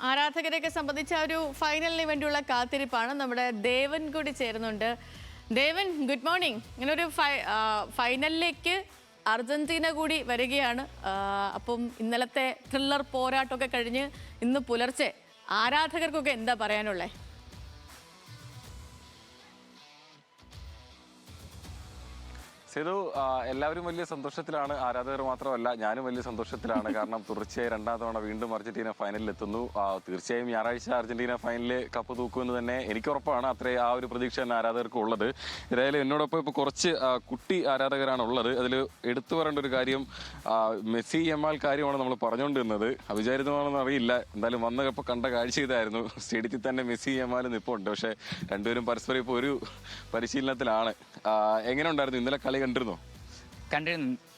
ആരാധകരെയൊക്കെ സംബന്ധിച്ച ഒരു ഫൈനലിന് വേണ്ടിയുള്ള കാത്തിരിപ്പാണ്. നമ്മുടെ ദേവൻ കൂടി ചേരുന്നുണ്ട്. ദേവൻ, ഗുഡ് മോർണിംഗ്. ഇങ്ങനെ ഒരു ഫൈനലിലേക്ക് അർജന്റീന കൂടി വരികയാണ്. അപ്പം ഇന്നലത്തെ ത്രില്ലർ പോരാട്ടമൊക്കെ കഴിഞ്ഞ് ഇന്ന് പുലർച്ചെ ആരാധകർക്കൊക്കെ എന്താ പറയാനുള്ളത്? സേതു, എല്ലാവരും വലിയ സന്തോഷത്തിലാണ്. ആരാധകർ മാത്രമല്ല, ഞാനും വലിയ സന്തോഷത്തിലാണ്. കാരണം തുടർച്ചയായി രണ്ടാം തവണ വീണ്ടും അർജന്റീന ഫൈനലിൽ എത്തുന്നു. തീർച്ചയായും ഞായറാഴ്ച അർജന്റീന ഫൈനലിൽ കപ്പ് തൂക്കുമെന്ന് തന്നെ എനിക്ക് ഉറപ്പാണ്. ആ ഒരു പ്രതീക്ഷ തന്നെ ആരാധകർക്ക് ഉള്ളത്. ഏതായാലും എന്നോടൊപ്പം ഇപ്പോൾ കുറച്ച് കുട്ടി ആരാധകരാണ് ഉള്ളത്. അതിൽ എടുത്തു പറയേണ്ട ഒരു കാര്യം മെസ്സി യമാൽ കാര്യമാണ് നമ്മൾ പറഞ്ഞുകൊണ്ടിരുന്നത്. അവിചാരിതമാണെന്ന് അറിയില്ല. എന്തായാലും വന്നപ്പോൾ കണ്ട കാഴ്ച ഇതായിരുന്നു. സ്റ്റേഡിയത്തിൽ തന്നെ മെസ്സി യമാൽ നിൽപ്പുണ്ട്. പക്ഷേ രണ്ടുപേരും പരസ്പരം ഇപ്പോൾ ഒരു പരിശീലനത്തിലാണ്. എങ്ങനെ ഉണ്ടായിരുന്നു ഇന്നലെ കളി? കണ്ടിരുന്നു.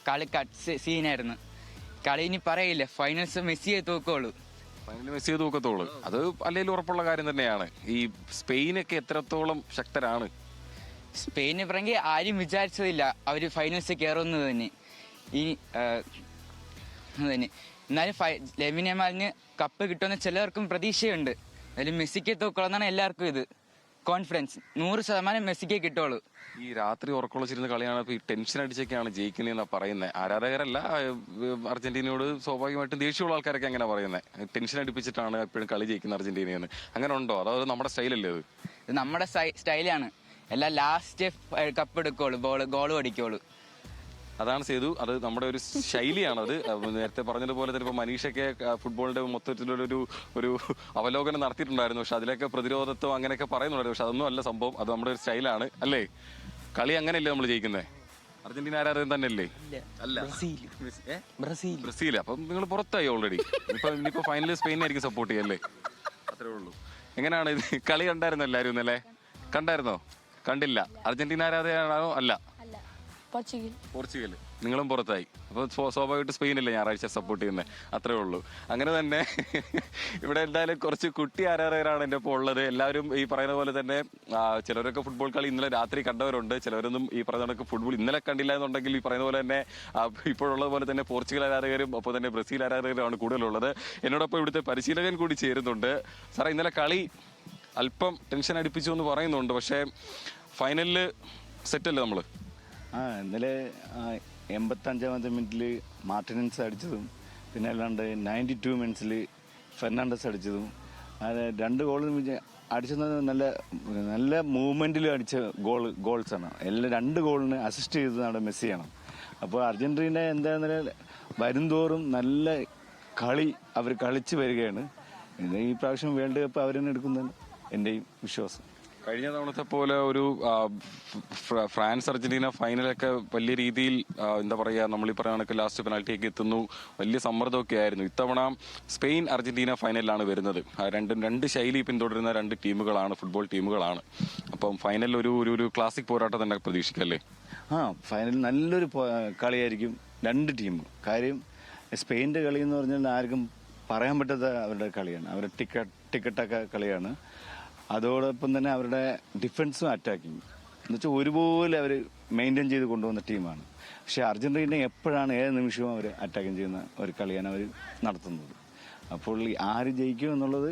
കളി സീനായിരുന്നു. കളി ഇനി പറയില്ല, ഫൈനൽസ് മെസ്സിയെ തൂക്കുള്ളൂ. ഫൈനൽ മെസ്സിയെ തൂക്കത്തുള്ളൂ. അത് അല്ലെങ്കിൽ ഉറപ്പുള്ള കാര്യം തന്നെയാണ്. ഈ സ്പെയിനൊക്കെ എത്രത്തോളം ശക്തരാണ്? സ്പെയിന് പറഞ്ഞെങ്കിൽ ആരും വിചാരിച്ചതില്ല അവര് ഫൈനൽസ് കയറുന്നത് തന്നെ. എന്നാലും ലെമിൻ യമാലിന് കപ്പ് കിട്ടുമെന്ന് ചിലർക്കും പ്രതീക്ഷയുണ്ട്. അതിൽ മെസ്സിക്ക് തൂക്കുള്ളതാണ് എല്ലാവർക്കും ഇത് കോൺഫിഡൻസ്. 100% മെസ്സിക്കേ കിട്ടുള്ളൂ. ഈ രാത്രി ഉറക്കൊളച്ചിരുന്ന കളിയാണ്. ഈ ടെൻഷൻ അടിച്ചൊക്കെയാണ് ജയിക്കുന്നതെന്നാ പറയുന്നത്. ആരാധകരല്ല, അർജന്റീനയോട് സ്വാഭാവികമായിട്ടും ദേഷ്യമുള്ള ആൾക്കാരൊക്കെ അങ്ങനെ പറയുന്നത്. ടെൻഷൻ അടിപ്പിച്ചിട്ടാണ് എപ്പോഴും കളി ജയിക്കുന്ന അർജന്റീനയെന്ന്. അങ്ങനെ ഉണ്ടോ? അതോ നമ്മുടെ സ്റ്റൈലല്ലേ അത്? ഇത് നമ്മുടെ സ്റ്റൈലാണ്. എല്ലാം ലാസ്റ്റ് കപ്പ് എടുക്കുള്ളൂ, ഗോളും അടിക്കുള്ളൂ. അതാണ് സേതു, അത് നമ്മുടെ ഒരു ശൈലിയാണ്. അത് നേരത്തെ പറഞ്ഞതുപോലെ തന്നെ ഇപ്പോൾ മനീഷൊക്കെ ഫുട്ബോളിന്റെ മൊത്തത്തിലൊരു അവലോകനം നടത്തിയിട്ടുണ്ടായിരുന്നു. പക്ഷെ അതിലൊക്കെ പ്രതിരോധത്വം അങ്ങനെയൊക്കെ പറയുന്നുണ്ടായിരുന്നു. പക്ഷെ അതൊന്നും അല്ല സംഭവം. അത് നമ്മുടെ ഒരു സ്റ്റൈലാണ് അല്ലേ? കളി അങ്ങനെയല്ലേ നമ്മൾ ജയിക്കുന്നത്? അർജന്റീന ആരാധകൻ തന്നെയല്ലേ? അല്ല, ബ്രസീൽ. അപ്പം നിങ്ങൾ പുറത്തായി ഓൾറെഡി. ഇനിയിപ്പോ ഫൈനലിൽ സ്പെയിനായിരിക്കും സപ്പോർട്ട് ചെയ്യല്ലേ? അത്രേ ഉള്ളൂ. എങ്ങനെയാണ് ഇത്? കളി കണ്ടായിരുന്നു എല്ലാവരും ഇന്നലെ? കണ്ടായിരുന്നോ? കണ്ടില്ല. അർജന്റീന ആരാധകനാണോ? അല്ല, പോർച്ചുഗൽ. നിങ്ങളും പുറത്തായി. അപ്പോൾ സ്വാഭാവികമായിട്ട് സ്പെയിനല്ലേ ഞായറാഴ്ച സപ്പോർട്ട് ചെയ്യുന്നത്. അത്രേ ഉള്ളൂ. അങ്ങനെ തന്നെ ഇവിടെ എന്തായാലും കുറച്ച് കുട്ടി ആരാധകരാണ് എൻ്റെ ഇപ്പോൾ ഉള്ളത്. എല്ലാവരും ഈ പറയുന്ന പോലെ തന്നെ ചിലരൊക്കെ ഫുട്ബോൾ കളി ഇന്നലെ രാത്രി കണ്ടവരുണ്ട്. ചിലരൊന്നും ഈ പറയുന്ന കണക്ക് ഫുട്ബോൾ ഇന്നലെ കണ്ടില്ല എന്നുണ്ടെങ്കിൽ ഈ പറയുന്ന പോലെ തന്നെ ഇപ്പോഴുള്ളത് പോലെ തന്നെ പോർച്ചുഗൽ ആരാധകരും ഒപ്പം തന്നെ ബ്രസീൽ ആരാധകരുമാണ് കൂടുതലുള്ളത്. എന്നോടൊപ്പം ഇവിടുത്തെ പരിശീലകൻ കൂടി ചേരുന്നുണ്ട്. സാറേ, ഇന്നലെ കളി അല്പം ടെൻഷൻ അടിപ്പിച്ചു എന്ന് പറയുന്നുണ്ട്. പക്ഷേ ഫൈനലിൽ സെറ്റല്ലേ നമ്മൾ? ഇന്നലെ 85ാമത്തെ മിനിറ്റിൽ മാർട്ടിനൻസ് അടിച്ചതും പിന്നെ അല്ലാണ്ട് 92 മിനിറ്റ്സിൽ ഫെർണാണ്ടസ് അടിച്ചതും രണ്ട് ഗോളും അടിച്ചത് നല്ല മൂവ്മെൻറ്റിൽ അടിച്ച ഗോൾസാണ്. എല്ലാം രണ്ട് ഗോളിന് അസിസ്റ്റ് ചെയ്തത് നമ്മുടെ മെസ്സിയാണ്. അപ്പോൾ അർജന്റീന എന്താണെന്ന് വരുംതോറും നല്ല കളി അവർ കളിച്ച് വരികയാണ്. ഈ പ്രാവശ്യം വേൾഡ് കപ്പ് അവർ തന്നെ എടുക്കുന്നതാണ് എൻ്റെയും വിശ്വാസം. കഴിഞ്ഞ തവണത്തെ പോലെ ഒരു ഫ്രാൻസ് അർജന്റീന ഫൈനലൊക്കെ വലിയ രീതിയിൽ എന്താ പറയുക, നമ്മൾ ഈ പറയുന്ന കണക്ക് ലാസ്റ്റ് പെനാൽറ്റിയൊക്കെ എത്തുന്നു, വലിയ സമ്മർദ്ദമൊക്കെ ആയിരുന്നു. ഇത്തവണ സ്പെയിൻ അർജന്റീന ഫൈനലിലാണ് വരുന്നത്. രണ്ട് ശൈലി പിന്തുടരുന്ന രണ്ട് ടീമുകളാണ്, ഫുട്ബോൾ ടീമുകളാണ്. അപ്പം ഫൈനലിൽ ഒരു ക്ലാസിക് പോരാട്ടം തന്നെ പ്രതീക്ഷിക്കല്ലേ? ഫൈനൽ നല്ലൊരു കളിയായിരിക്കും രണ്ട് ടീമും. കാര്യം സ്പെയിൻ്റെ കളി എന്ന് പറഞ്ഞാൽ ആർക്കും പറയാൻ പറ്റാത്ത അവരുടെ കളിയാണ്. അവരുടെ ടിക്കറ്റൊക്കെ കളിയാണ്. അതോടൊപ്പം തന്നെ അവരുടെ ഡിഫൻസും അറ്റാക്കിങ് എന്നുവെച്ചാൽ ഒരുപോലെ അവർ മെയിൻറ്റെയിൻ ചെയ്ത് കൊണ്ടുവന്ന ടീമാണ്. പക്ഷേ അർജന്റീന എപ്പോഴാണ് ഏത് നിമിഷവും അവർ അറ്റാക്കിങ് ചെയ്യുന്ന ഒരു കളിയാണ് അവർ നടത്തുന്നത്. അപ്പോൾ ആര് ജയിക്കും എന്നുള്ളത്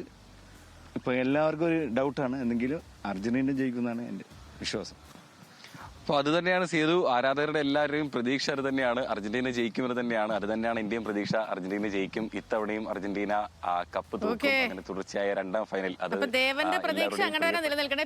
ഇപ്പോൾ എല്ലാവർക്കും ഒരു ഡൗട്ടാണ്. എന്തെങ്കിലും അർജന്റീന ജയിക്കുന്നതാണ് എൻ്റെ വിശ്വാസം. അപ്പോൾ അത് തന്നെയാണ് സേതു, ആരാധകരുടെ എല്ലാവരുടെയും പ്രതീക്ഷ അത് തന്നെയാണ്. അർജന്റീന ജയിക്കുമെന്ന് തന്നെയാണ്. അത് തന്നെയാണ് ഇന്ത്യയും പ്രതീക്ഷ. അർജന്റീന ജയിക്കും. ഇത്തവണയും അർജന്റീന കപ്പ് തൂക്കും. അങ്ങനെ തുടർച്ചയായ രണ്ടാം ഫൈനൽ. അത് ദേവന്റെ പ്രതീക്ഷ അങ്ങനെ തന്നെ നിലനിൽക്കണേ.